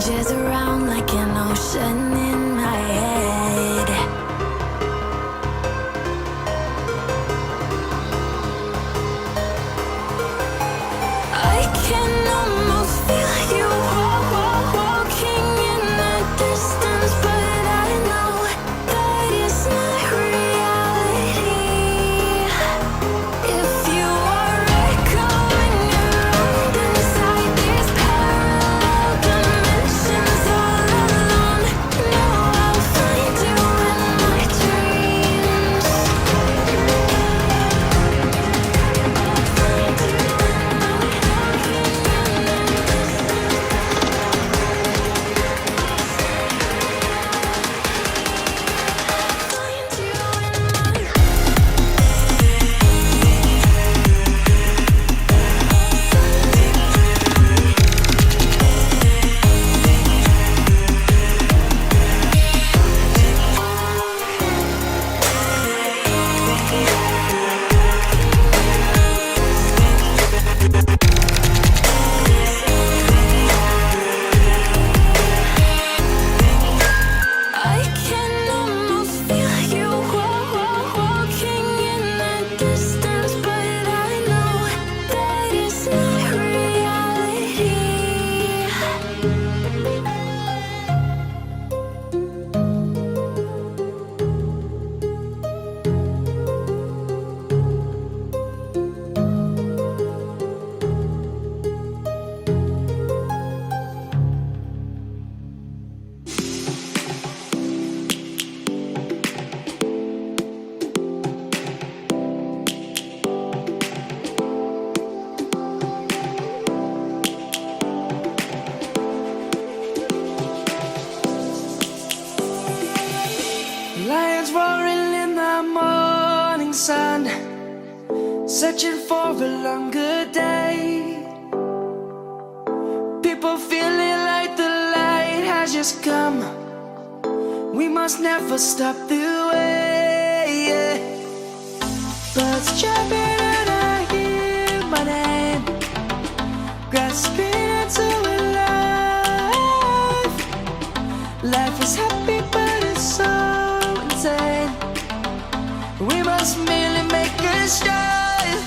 Jazz around like an ocean in my head. I can almost feel you walking in the distance, but I know that it's not reality. If you are echoing around inside these parallel dimensions all alone, know I'll find you in my dreams. I can almost feel you walking in the distance, but I know that it's not reality. Lions roaring in the morning sun, searching for a longer day. People feeling like the light has just come. We must never stop the way. Birds chirping and I hear my name, grasping into a life. Life is happy but it's so insane. We must merely make a strive.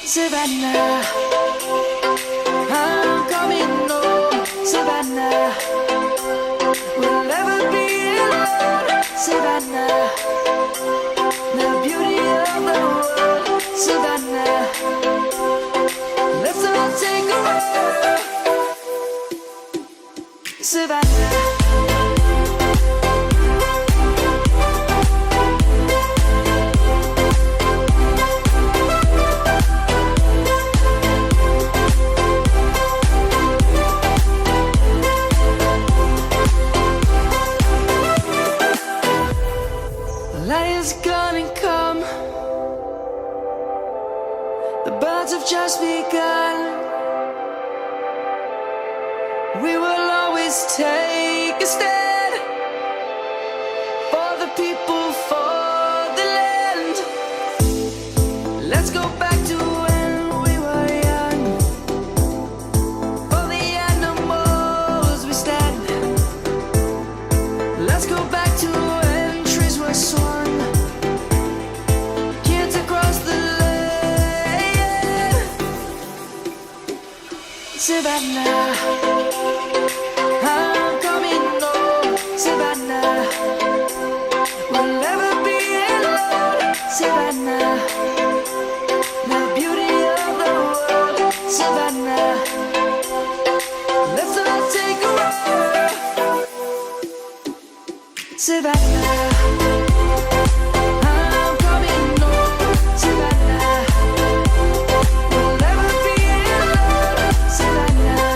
Savannah, I'm coming home. Savannah, we'll never be alone. Savannah, the beauty of the world. Savannah, let's all take a ride. Savannah. Lion's gonna come. The birds have just begun. We will always take a stand for the people, for the land. Let's go back to when we were young. For the animals we stand. Let's go back to when trees were swung. Kids across the land. Savannah, I'm coming home. Savannah, we'll never be alone. Savannah, the beauty of the world. Savannah, let's all take a ride. Savannah, I'm coming home. Savannah, we'll never be alone. Savannah,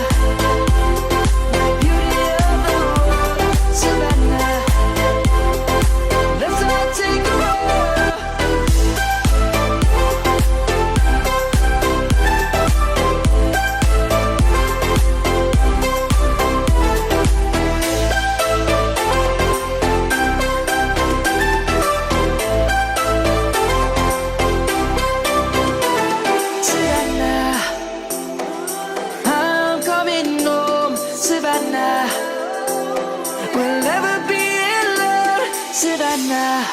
the beauty of the world. Savannah, let's all take a ride. Savannah.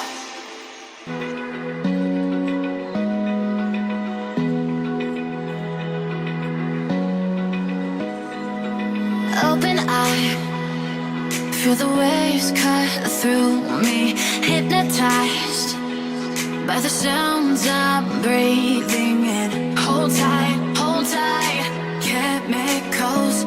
Open eye, feel the waves cut through me. Hypnotized by the sounds I'm breathing in. Hold tight, chemicals